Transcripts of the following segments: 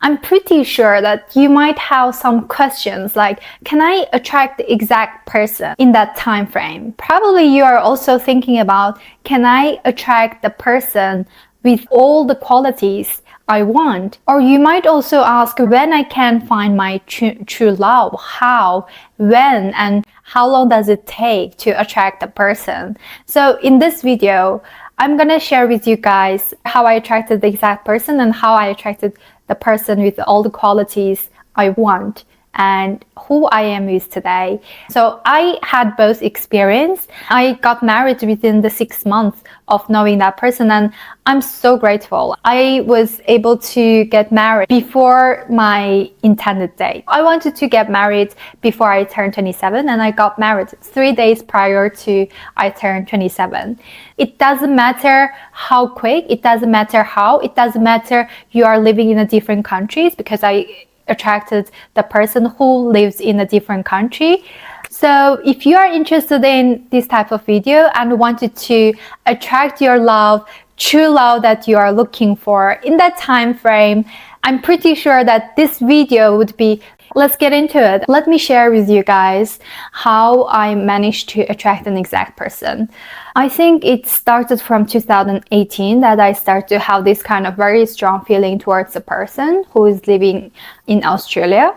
I'm pretty sure that you might have some questions like, can I attract the exact person in that time frame? Probably you are also thinking about, can I attract the person with all the qualities I want? Or you might also ask when I can find my true love, how, when, and how long does it take to attract a person? So in this video, I'm gonna share with you guys how I attracted the exact person and how I attracted the person with all the qualities I want and who I am with today. So I had both experience. I got married within the 6 months of knowing that person, and I'm so grateful. I was able to get married before my intended date. I wanted to get married before I turned 27, and I got married 3 days prior to I turned 27. It doesn't matter how quick, it doesn't matter how, it doesn't matter you are living in a different countries, because I attracted the person who lives in a different country. So if you are interested in this type of video and wanted to attract your love, true love that you are looking for in that time frame, I'm pretty sure that this video would be. Let's get into it. Let me share with you guys how I managed to attract an exact person. I think it started from 2018 that I started to have this kind of very strong feeling towards a person who is living in Australia.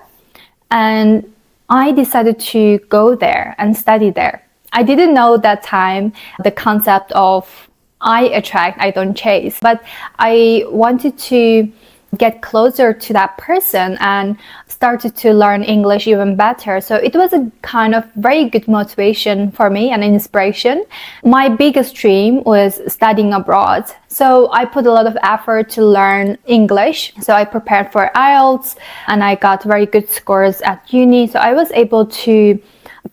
And I decided to go there and study there. I didn't know that time the concept of I attract, I don't chase, but I wanted to get closer to that person and started to learn English even better. So it was a kind of very good motivation for me and inspiration. My biggest dream was studying abroad. So I put a lot of effort to learn English. So I prepared for IELTS and I got very good scores at uni. So I was able to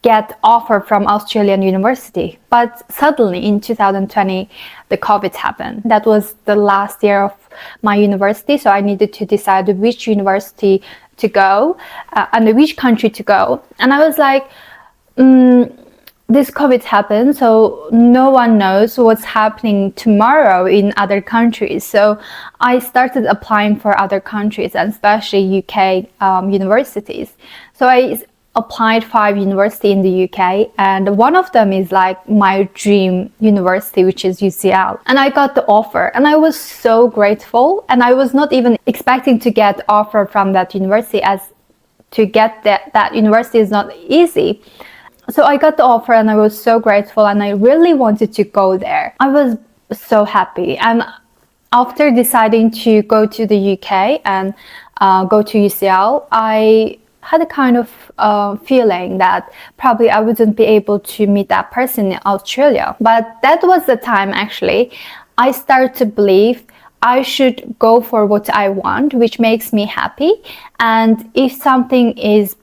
get offer from Australian university. But suddenly in 2020, the COVID happened. That was the last year of my university. So I needed to decide which university to go and which country to go. And I was like, this COVID happened, so no one knows what's happening tomorrow in other countries. So I started applying for other countries, and especially UK universities. So I applied 5 universities in the UK, and one of them is like my dream university, which is UCL. And I got the offer, and I was so grateful. And I was not even expecting to get offer from that university, as to get that university is not easy. So I got the offer and I was so grateful, and I really wanted to go there. I was so happy. And after deciding to go to the UK and go to UCL, I had a kind of feeling that probably I wouldn't be able to meet that person in Australia. But that was the time actually I started to believe I should go for what I want, which makes me happy. And if something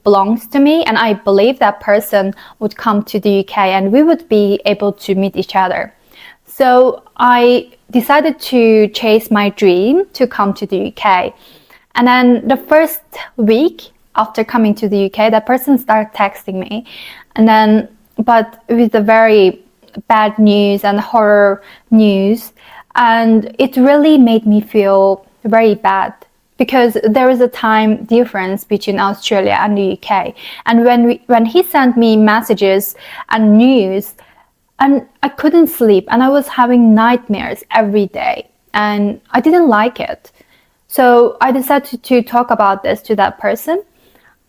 belongs to me and I believe that person would come to the UK and we would be able to meet each other. So I decided to chase my dream to come to the UK. And then the first week after coming to the UK, that person started texting me, and then, but with the very bad news and horror news, and it really made me feel very bad, because there is a time difference between Australia and the UK. And when he sent me messages and news, and I couldn't sleep, and I was having nightmares every day, and I didn't like it. So I decided to talk about this to that person.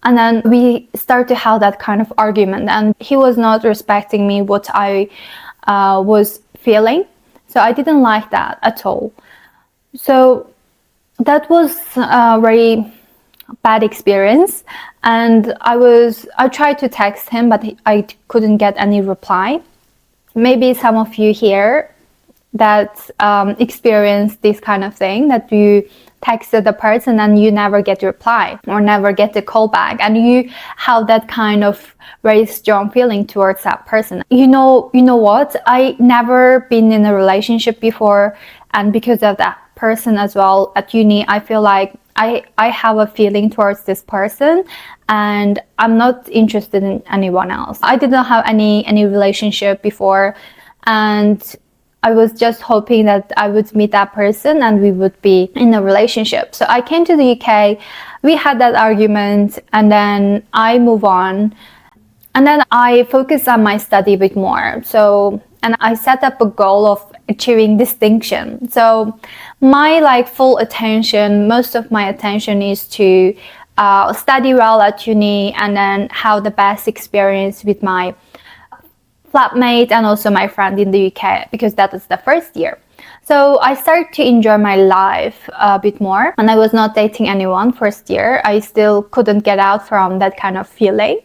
And then we started to have that kind of argument, and he was not respecting me what I was feeling. So I didn't like that at all. So that was a very bad experience. And I tried to text him, but I couldn't get any reply. Maybe some of you here that experience this kind of thing, that you texted the person and you never get a reply or never get a call back, and you have that kind of very strong feeling towards that person. You know what? I never been in a relationship before, and because of that person as well at uni, I feel like I have a feeling towards this person, and I'm not interested in anyone else. I didn't have any relationship before, and I was just hoping that I would meet that person and we would be in a relationship. So I came to the UK, we had that argument, and then I move on. And then I focus on my study a bit more. So, and I set up a goal of achieving distinction. So my full attention, most of my attention is to study well at uni and then have the best experience with my flatmate and also my friend in the UK, because that was the first year. So I started to enjoy my life a bit more, and I was not dating anyone first year. I still couldn't get out from that kind of feeling.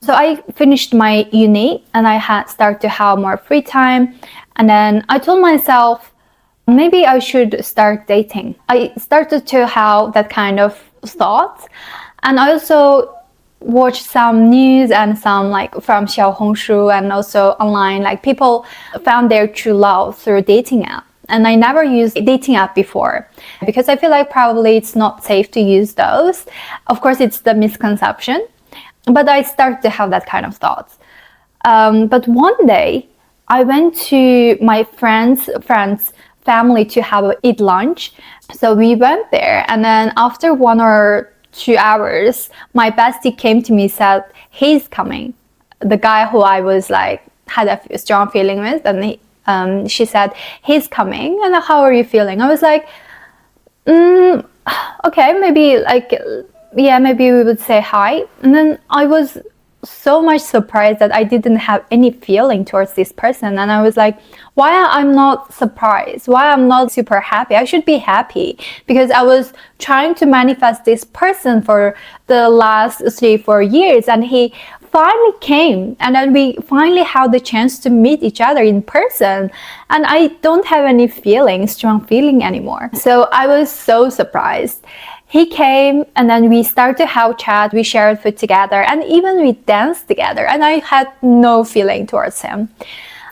So I finished my uni and I had started to have more free time, and then I told myself maybe I should start dating. I started to have that kind of thoughts, and I also watched some news and some from Xiaohongshu and also online, people found their true love through dating app. And I never used dating app before because I feel like probably it's not safe to use those. Of course, it's the misconception, but I started to have that kind of thoughts. But one day I went to my friend's family to eat lunch. So we went there, and then after 1 or 2 hours, my bestie came to me and said, he's coming. The guy who I was had a strong feeling with, and she said, he's coming, and how are you feeling? I was like, okay, maybe maybe we would say hi. And then I was so much surprised that I didn't have any feeling towards this person. And I was like, why I'm not surprised? Why I'm not super happy? I should be happy because I was trying to manifest this person for the last 3-4 years, and he finally came, and then we finally had the chance to meet each other in person, and I don't have any strong feeling anymore. So I was so surprised. He came, and then we started to have chat, we shared food together, and even we danced together, and I had no feeling towards him.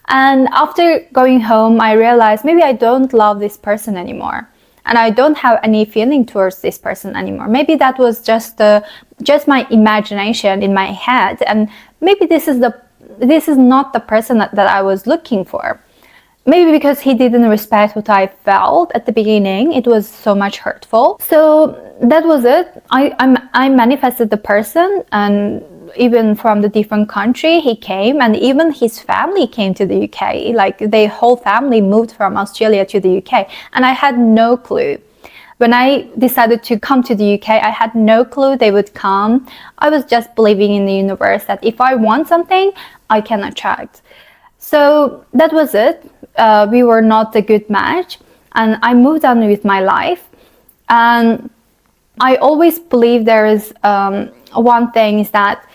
And after going home, I realized maybe I don't love this person anymore, and I don't have any feeling towards this person anymore. Maybe that was just my imagination in my head, and maybe this is not the person that I was looking for. Maybe because he didn't respect what I felt at the beginning, it was so much hurtful. So that was it. I manifested the person, and even from the different country he came, and even his family came to the UK. Their whole family moved from Australia to the UK, and I had no clue. When I decided to come to the UK, I had no clue they would come. I was just believing in the universe that if I want something, I can attract. So that was it. We were not a good match, and I moved on with my life. And I always believe there is one thing is that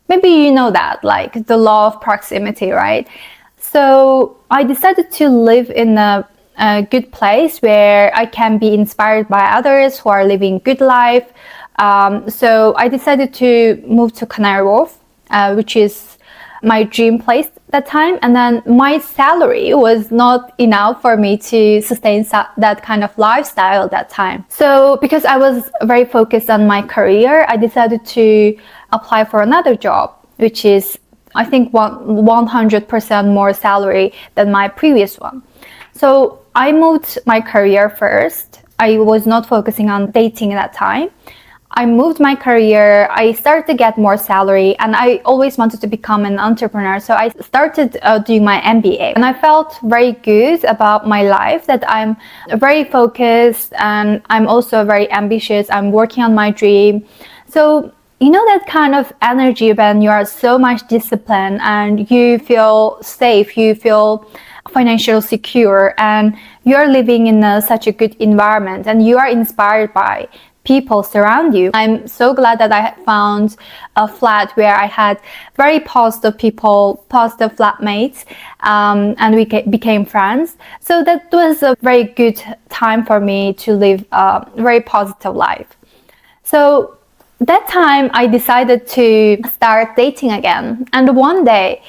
maybe you know that, the law of proximity, right? So I decided to live in a good place where I can be inspired by others who are living good life. So I decided to move to Canary Wharf, which is my dream place that time. And then my salary was not enough for me to sustain that kind of lifestyle at that time. So because I was very focused on my career, I decided to apply for another job, which is, I think, 100% more salary than my previous one. So I moved my career first. I was not focusing on dating at that time. I moved my career, I started to get more salary, and I always wanted to become an entrepreneur. So I started doing my MBA, and I felt very good about my life, that I'm very focused and I'm also very ambitious. I'm working on my dream. So you know that kind of energy when you are so much disciplined and you feel safe, you feel financially secure, and you're living in such a good environment, and you are inspired by people surround you. I'm so glad that I found a flat where I had very positive people, positive flatmates, and we became friends. So that was a very good time for me to live a very positive life. So that time I decided to start dating again. And one day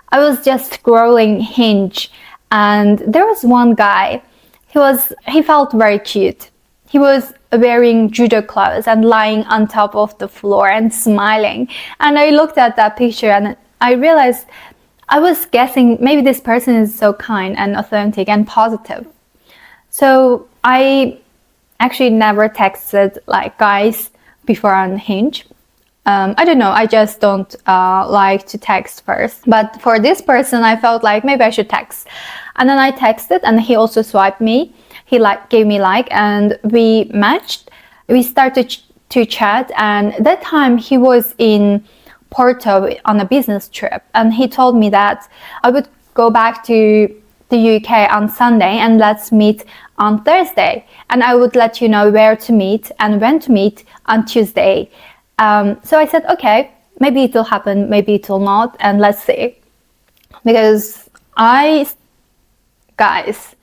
I was just scrolling Hinge, and there was one guy. He felt very cute. He was wearing judo clothes and lying on top of the floor and smiling. And I looked at that picture and I realized I was guessing maybe this person is so kind and authentic and positive. So I actually never texted like guys before on Hinge. I don't know, I just don't like to text first. But for this person, I felt like maybe I should text. And then I texted and he also swiped me. He gave me like, and we matched. We started to chat, and that time he was in Porto on a business trip, and he told me that I would go back to the UK on Sunday and let's meet on Thursday, and I would let you know where to meet and when to meet on Tuesday. So I said, okay, maybe it will happen, maybe it will not, and let's see. Because guys,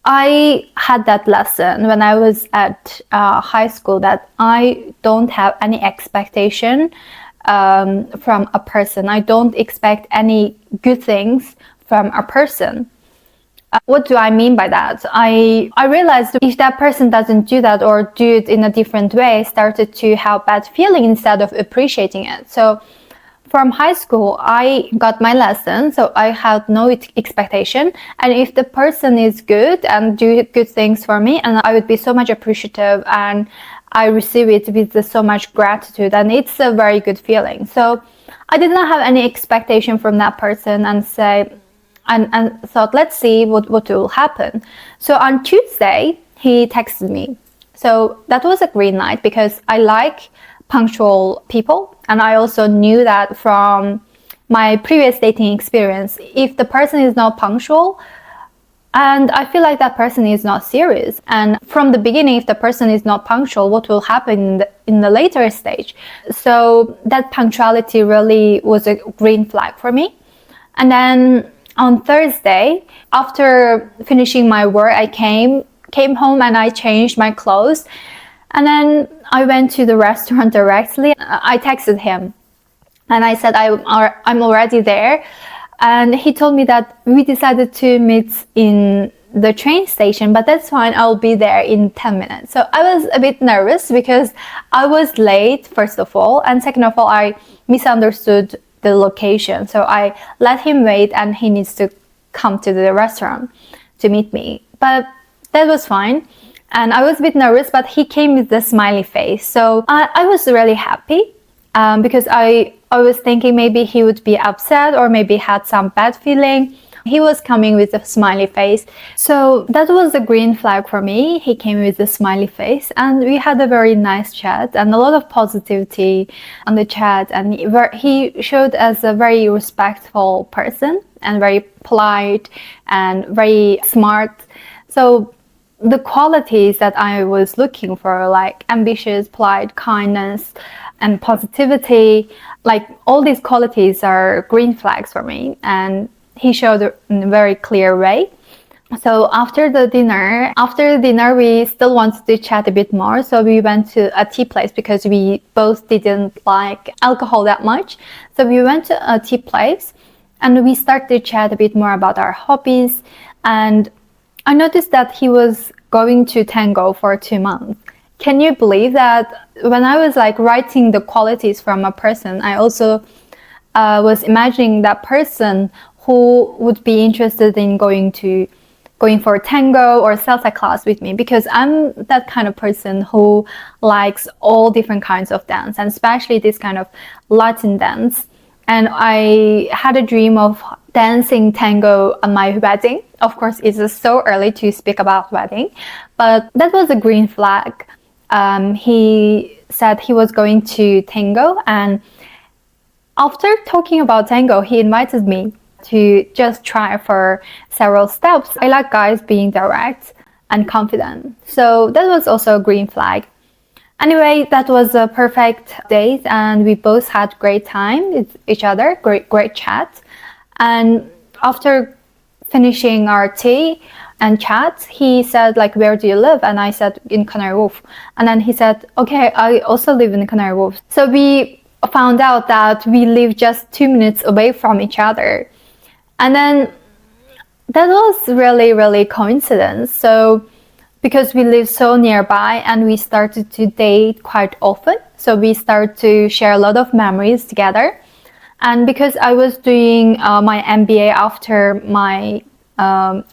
I had that lesson when I was at high school that I don't have any expectation from a person. I don't expect any good things from a person. What do I mean by that? I realized if that person doesn't do that or do it in a different way, I started to have bad feeling instead of appreciating it. So from high school, I got my lesson, so I had no expectation. And if the person is good and do good things for me, and I would be so much appreciative, and I receive it with so much gratitude, and it's a very good feeling. So I did not have any expectation from that person and say, and thought, let's see what will happen. So on Tuesday, he texted me. So that was a green light because I like punctual people, and I also knew that from my previous dating experience, if the person is not punctual, and I feel like that person is not serious, and from the beginning, if the person is not punctual, what will happen in the later stage? So that punctuality really was a green flag for me. And then on Thursday, after finishing my work, I came home and I changed my clothes. And then I went to the restaurant directly. I texted him and I said, I'm already there. And he told me that we decided to meet in the train station, but that's fine, I'll be there in 10 minutes. So I was a bit nervous because I was late, first of all. And second of all, I misunderstood the location. So I let him wait and he needs to come to the restaurant to meet me. But that was fine. And I was a bit nervous, but he came with the smiley face. So I was really happy because I was thinking maybe he would be upset or maybe had some bad feeling. He was coming with a smiley face. So that was a green flag for me. He came with a smiley face and we had a very nice chat and a lot of positivity on the chat. And he showed as a very respectful person and very polite and very smart. So the qualities that I was looking for, like ambitious, polite, kindness, and positivity, like all these qualities are green flags for me. And he showed it in a very clear way. So after the dinner, we still wanted to chat a bit more. So we went to a tea place because we both didn't like alcohol that much. So we went to a tea place and we started to chat a bit more about our hobbies. And I noticed that he was going to Tango for 2 months. Can you believe that when I was like writing the qualities from a person, I also was imagining that person who would be interested in going for tango or salsa class with me, because I'm that kind of person who likes all different kinds of dance, and especially this kind of Latin dance. And I had a dream of dancing tango on my wedding. Of course, it's so early to speak about wedding, but that was a green flag. He said he was going to tango, and after talking about tango, he invited me to just try for several steps. I like guys being direct and confident. So that was also a green flag. Anyway, that was a perfect date and we both had great time with each other, great chat. And after finishing our tea and chat, he said like, where do you live? And I said in Canary Wharf. And then he said, okay, I also live in Canary Wharf. So we found out that we live just 2 minutes away from each other. And then that was really, really coincidence. So because we live so nearby and we started to date quite often. So we started to share a lot of memories together. And because I was doing my MBA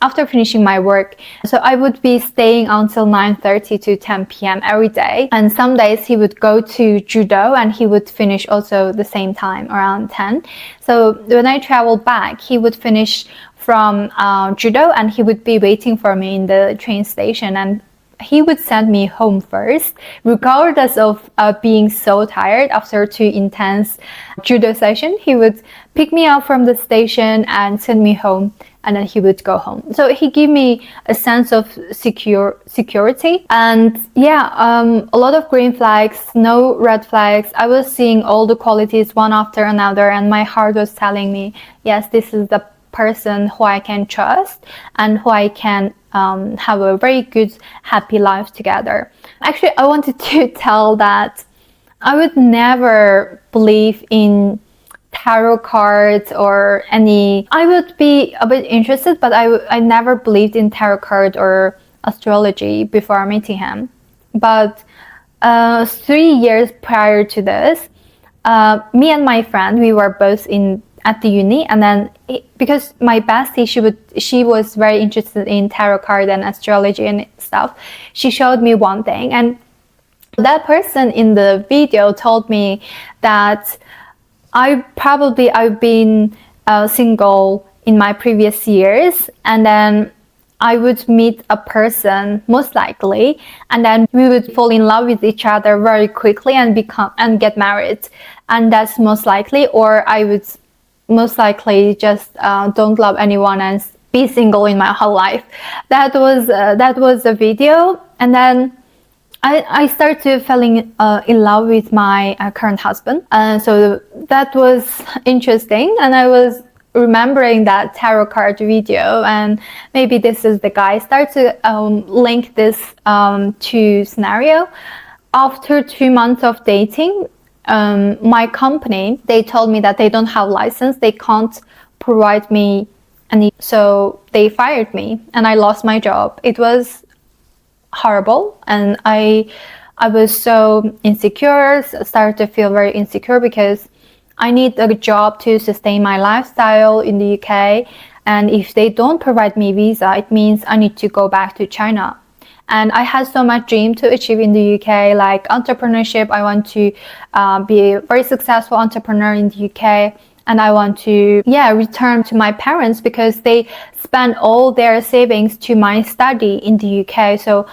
after finishing my work, so I would be staying until 9:30 to 10 p.m. every day. And some days he would go to judo and he would finish also the same time, around 10. So when I traveled back, he would finish from judo and he would be waiting for me in the train station, and he would send me home first, regardless of being so tired after 2 intense judo sessions. He would pick me up from the station and send me home, and then he would go home. So he gave me a sense of security. And yeah, a lot of green flags, no red flags. I was seeing all the qualities one after another, and my heart was telling me, yes, this is the person who I can trust and who I can have a very good, happy life together. Actually, I wanted to tell that I would never believe in tarot cards or any. I would be a bit interested, but I never believed in tarot cards or astrology before meeting him. But 3 years prior to this, me and my friend, we were both at the uni, and then because my bestie, she was very interested in tarot card and astrology and stuff, she showed me one thing, and that person in the video told me that I've been single in my previous years, and then I would meet a person most likely, and then we would fall in love with each other very quickly and get married, and that's most likely, or I would most likely just don't love anyone and be single in my whole life. That was the video, and then I started falling in love with my current husband. So that was interesting, and I was remembering that tarot card video, and maybe this is the guy. I started to link this to scenario. After 2 months of dating, my company, they told me that they don't have license, they can't provide me any, so they fired me and I lost my job. It was horrible, and I was so insecure, started to feel very insecure because I need a job to sustain my lifestyle in the UK, and if they don't provide me visa, it means I need to go back to China. And I had so much dream to achieve in the UK, like entrepreneurship. I want to be a very successful entrepreneur in the UK. And I want to, return to my parents because they spent all their savings to my study in the UK. So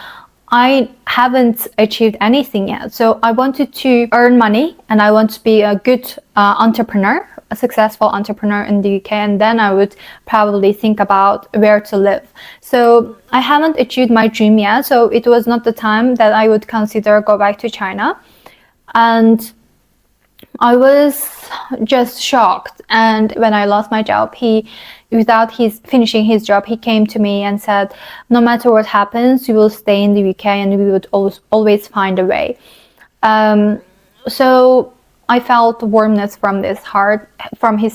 I haven't achieved anything yet. So I wanted to earn money, and I want to be a good entrepreneur, a successful entrepreneur in the UK, and then I would probably think about where to live. So I haven't achieved my dream yet, so it was not the time that I would consider go back to China. And I was just shocked. And when I lost my job, without finishing his job, he came to me and said, no matter what happens, you will stay in the UK and we would always find a way. So I felt warmness from his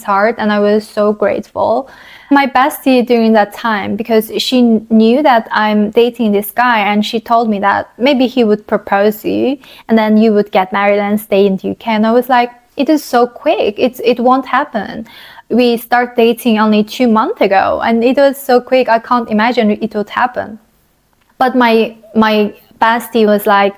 heart, and I was so grateful. My bestie during that time, because she knew that I'm dating this guy, and she told me that maybe he would propose to you and then you would get married and stay in the UK. And I was like, it is so quick, it won't happen. We start dating only 2 months ago, and it was so quick, I can't imagine it would happen. But my bestie was like,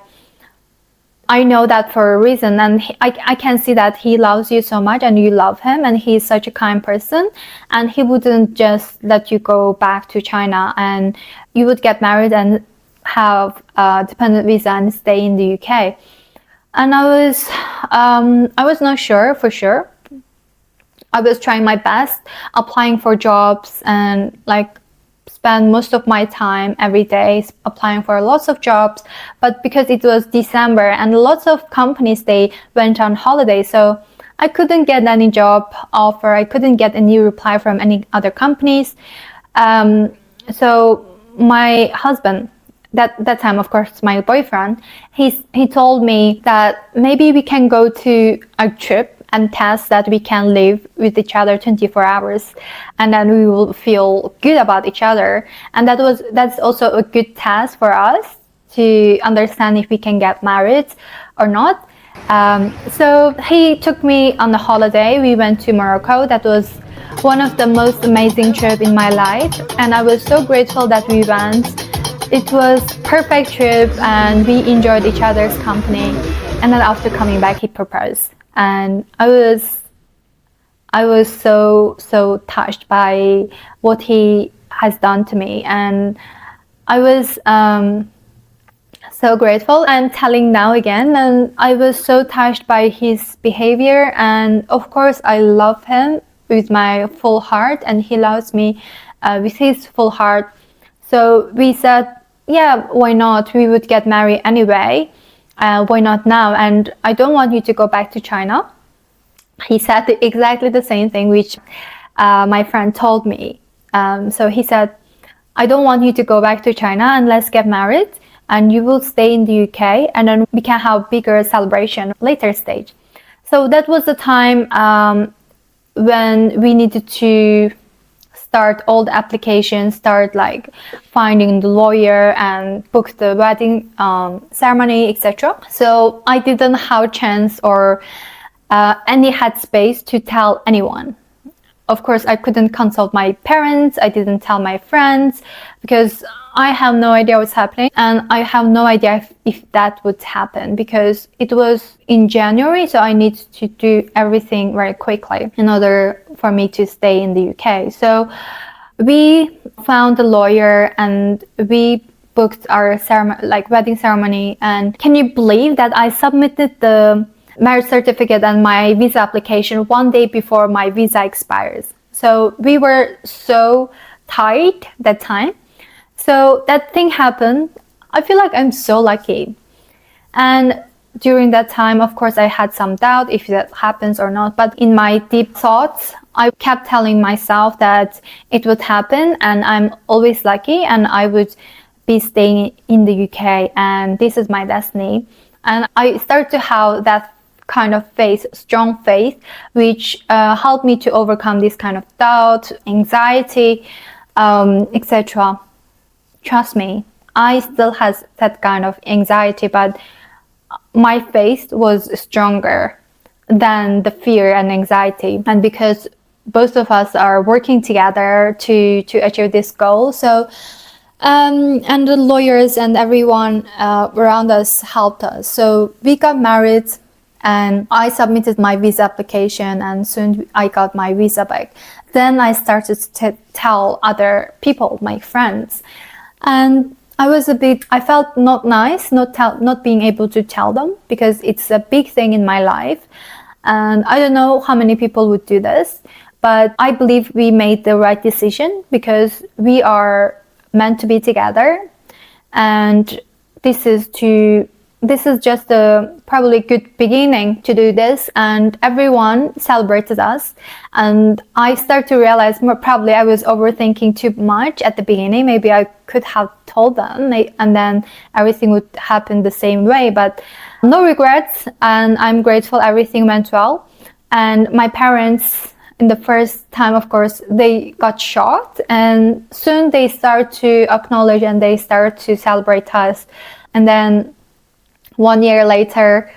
I know that for a reason, and I can see that he loves you so much and you love him, and he's such a kind person, and he wouldn't just let you go back to China, and you would get married and have a dependent visa and stay in the UK. And I was not sure for sure. I was trying my best, applying for jobs, and spend most of my time every day applying for lots of jobs. But because it was December and lots of companies, they went on holiday, so I couldn't get any job offer. I couldn't get any reply from any other companies. So my husband, that time, of course, my boyfriend, he told me that maybe we can go to a trip and test that we can live with each other 24 hours, and then we will feel good about each other. And that's also a good test for us to understand if we can get married or not. So he took me on a holiday. We went to Morocco. That was one of the most amazing trips in my life, and I was so grateful that we went. It was perfect trip, and we enjoyed each other's company. And then after coming back, he proposed, and I was so touched by what he has done to me, and I was so grateful. I'm telling now again, and I was so touched by his behavior, and of course I love him with my full heart, and he loves me with his full heart. So we said, yeah, why not? We would get married anyway. Why not now? And I don't want you to go back to China. He said exactly the same thing which my friend told me. So he said, I don't want you to go back to China, and let's get married, and you will stay in the UK, and then we can have bigger celebration later stage. So that was the time when we needed to start all the applications, start like finding the lawyer and book the wedding ceremony, etc. So I didn't have a chance or any headspace to tell anyone. Of course, I couldn't consult my parents. I didn't tell my friends because I have no idea what's happening, and I have no idea if that would happen because it was in January, so I need to do everything very quickly in order for me to stay in the UK. So we found a lawyer and we booked our wedding ceremony. And can you believe that I submitted the marriage certificate and my visa application one day before my visa expires? So we were so tight that time. So that thing happened. I feel like I'm so lucky. And during that time, of course, I had some doubt if that happens or not. But in my deep thoughts, I kept telling myself that it would happen and I'm always lucky and I would be staying in the UK and this is my destiny. And I started to have that kind of faith, strong faith, which helped me to overcome this kind of doubt, anxiety, etc. Trust me, I still has that kind of anxiety, but my faith was stronger than the fear and anxiety. And because both of us are working together to achieve this goal, so and the lawyers and everyone around us helped us. So we got married and I submitted my visa application and soon I got my visa back. Then I started to tell other people, my friends. And I felt not nice, not being able to tell them because it's a big thing in my life. And I don't know how many people would do this, but I believe we made the right decision because we are meant to be together. And this is just a probably good beginning to do this, and everyone celebrated us. And I started to realize probably I was overthinking too much at the beginning. Maybe I could have told them and then everything would happen the same way, but no regrets, and I'm grateful everything went well. And my parents, in the first time, of course, they got shocked, and soon they start to acknowledge and they start to celebrate us. And then 1 year later,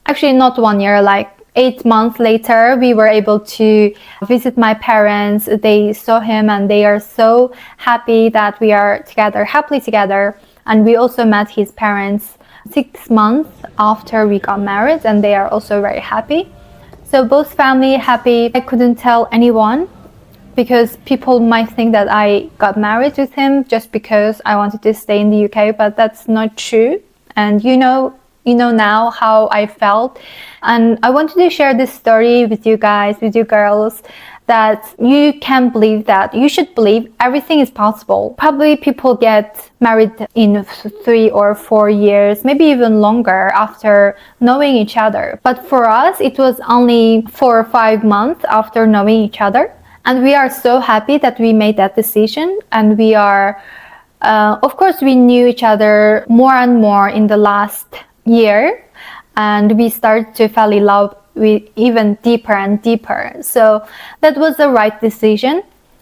actually not 1 year, like 8 months later, we were able to visit my parents. They saw him and they are so happy that we are together, happily together. And we also met his parents 6 months after we got married, and they are also very happy. So both family happy. I couldn't tell anyone because people might think that I got married with him just because I wanted to stay in the UK, but that's not true. And you know now how I felt. And I wanted to share this story with you guys, with you girls, that you can believe that. You should believe everything is possible. Probably people get married in 3 or 4 years, maybe even longer after knowing each other. But for us, it was only 4 or 5 months after knowing each other. And we are so happy that we made that decision. And we are, of course, we knew each other more and more in the last year, and we started to fall in love with even deeper and deeper. So that was the right decision,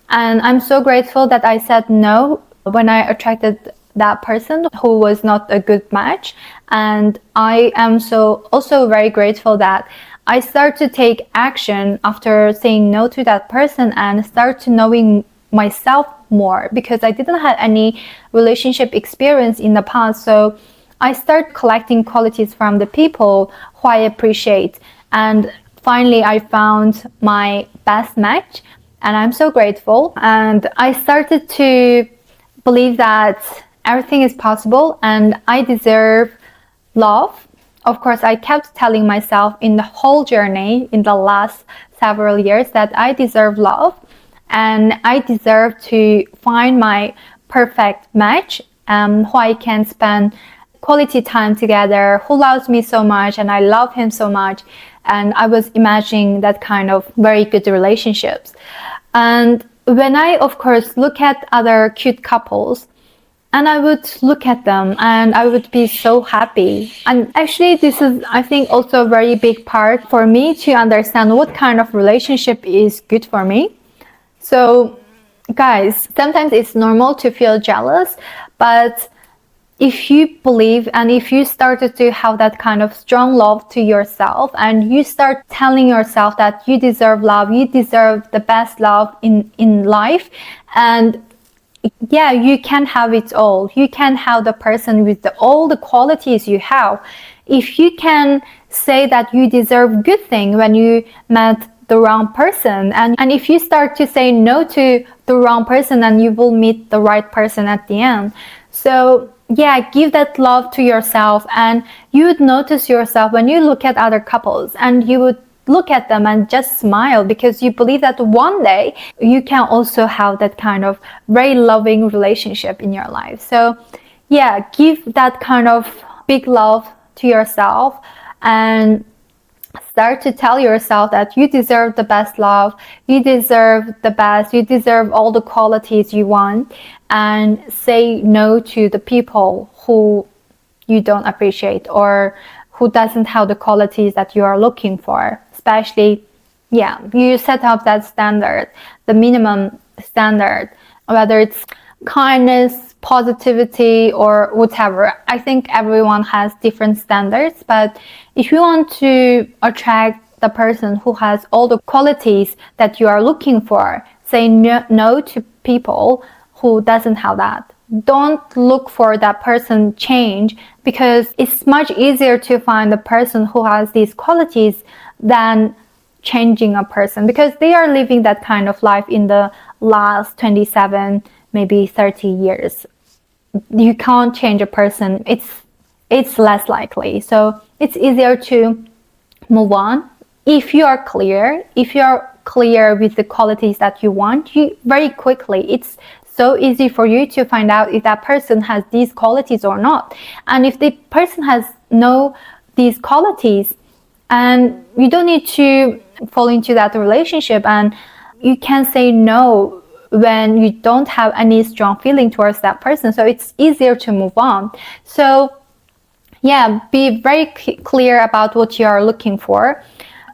and I'm so grateful that I said no when I attracted that person who was not a good match. And I am so also very grateful that I start to take action after saying no to that person and start to knowing myself more, because I didn't have any relationship experience in the past. So I start collecting qualities from the people who I appreciate. And finally, I found my best match, and I'm so grateful. And I started to believe that everything is possible and I deserve love. Of course, I kept telling myself in the whole journey in the last several years that I deserve love and I deserve to find my perfect match, who I can spend quality time together, who loves me so much and I love him so much. And I was imagining that kind of very good relationships. And when I, of course, look at other cute couples, and I would look at them and I would be so happy. And actually, this is, I think, also a very big part for me to understand what kind of relationship is good for me. So, guys, sometimes it's normal to feel jealous, but if you believe and if you started to have that kind of strong love to yourself and you start telling yourself that you deserve love, you deserve the best love in life, and yeah, you can have it all. You can have the person with all the qualities you have. If you can say that you deserve good thing when you met the wrong person, and if you start to say no to the wrong person, then you will meet the right person at the end. So yeah, give that love to yourself, and you would notice yourself when you look at other couples and you would look at them and just smile, because you believe that one day you can also have that kind of very loving relationship in your life. So yeah, give that kind of big love to yourself and start to tell yourself that you deserve the best love, you deserve the best, you deserve all the qualities you want, and say no to the people who you don't appreciate or who doesn't have the qualities that you are looking for. Especially, yeah, you set up that standard, the minimum standard, whether it's kindness, positivity, or whatever. I think everyone has different standards, but if you want to attract the person who has all the qualities that you are looking for, say no to people who doesn't have that. Don't look for that person change, because it's much easier to find the person who has these qualities than changing a person, because they are living that kind of life in the last 27, maybe 30 years. You can't change a person. It's less likely. So it's easier to move on. If you are clear with the qualities that you want, you very quickly, it's so easy for you to find out if that person has these qualities or not. And if the person has no these qualities, and you don't need to fall into that relationship, and you can say no when you don't have any strong feeling towards that person. So it's easier to move on. So yeah, be very clear about what you are looking for.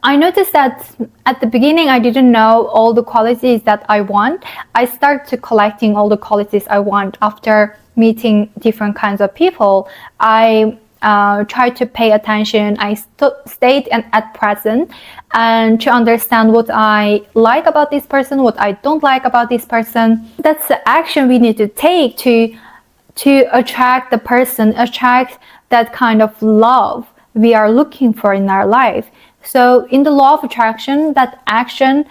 I noticed that at the beginning, I didn't know all the qualities that I want. I started collecting all the qualities I want after meeting different kinds of people. I tried to pay attention. I stayed at present and to understand what I like about this person, what I don't like about this person. That's the action we need to take to attract the person, attract that kind of love we are looking for in our life. So in the law of attraction, that action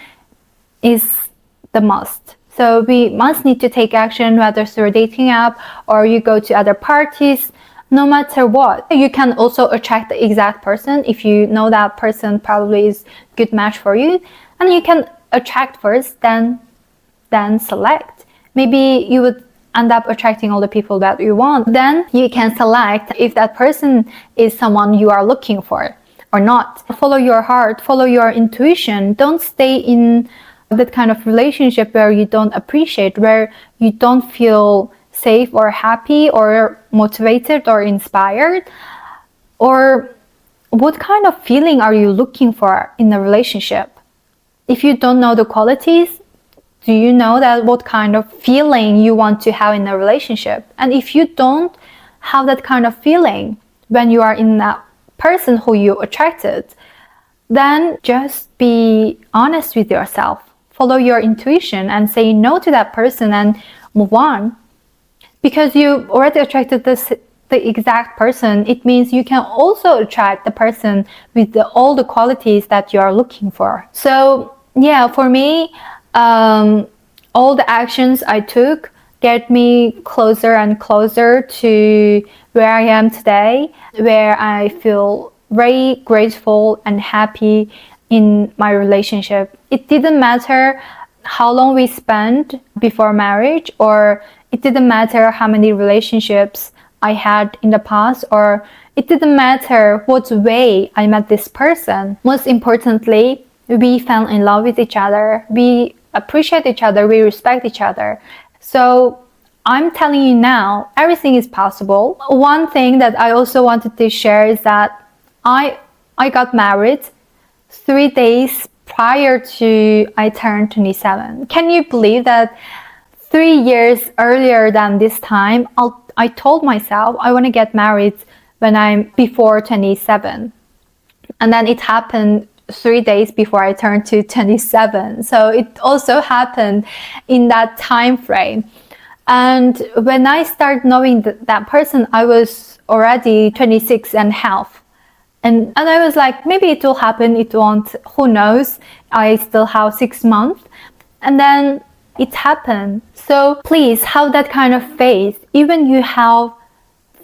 is the must. So we must need to take action, whether through a dating app or you go to other parties, no matter what. You can also attract the exact person if you know that person probably is a good match for you. And you can attract first, then select. Maybe you would end up attracting all the people that you want. Then you can select if that person is someone you are looking for or not. Follow your heart, follow your intuition. Don't stay in that kind of relationship where you don't appreciate, where you don't feel safe or happy or motivated or inspired. Or what kind of feeling are you looking for in a relationship? If you don't know the qualities, Do you know that what kind of feeling you want to have in a relationship? And if you don't have that kind of feeling when you are in that person who you attracted, then just be honest with yourself. Follow your intuition and say no to that person and move on. Because you already attracted the exact person, it means you can also attract the person with all the qualities that you are looking for. So yeah, for me, all the actions I took get me closer and closer to where I am today, where I feel very grateful and happy in my relationship. It didn't matter how long we spent before marriage, or it didn't matter how many relationships I had in the past, or it didn't matter what way I met this person. Most importantly, we fell in love with each other. We appreciate each other. We respect each other. So I'm telling you now, everything is possible. One thing that I also wanted to share is that I got married 3 days prior to I turned 27. Can you believe that 3 years earlier than this time, I told myself I want to get married when I'm before 27. And then it happened 3 days before I turned to 27. So it also happened in that time frame. And when I started knowing that person, I was already 26 and a half. And I was like, maybe it will happen, it won't, who knows? I still have 6 months. And then it happened. So please have that kind of faith. Even you have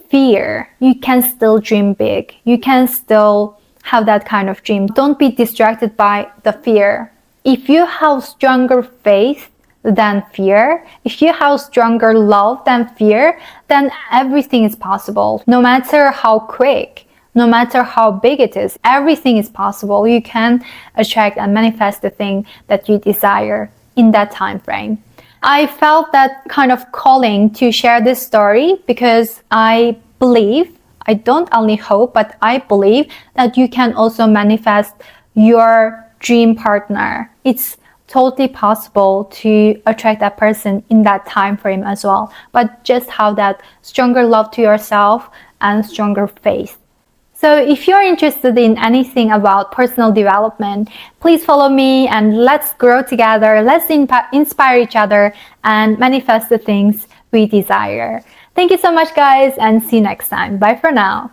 fear, you can still dream big. You can still have that kind of dream. Don't be distracted by the fear. If you have stronger faith than fear, if you have stronger love than fear, then everything is possible. No matter how quick, no matter how big it is, everything is possible. You can attract and manifest the thing that you desire in that time frame. I felt that kind of calling to share this story because I believe, I don't only hope, but I believe that you can also manifest your dream partner. It's totally possible to attract that person in that time frame as well, but just have that stronger love to yourself and stronger faith. So if you're interested in anything about personal development, please follow me and let's grow together. Let's inspire each other and manifest the things we desire. Thank you so much, guys, and see you next time. Bye for now.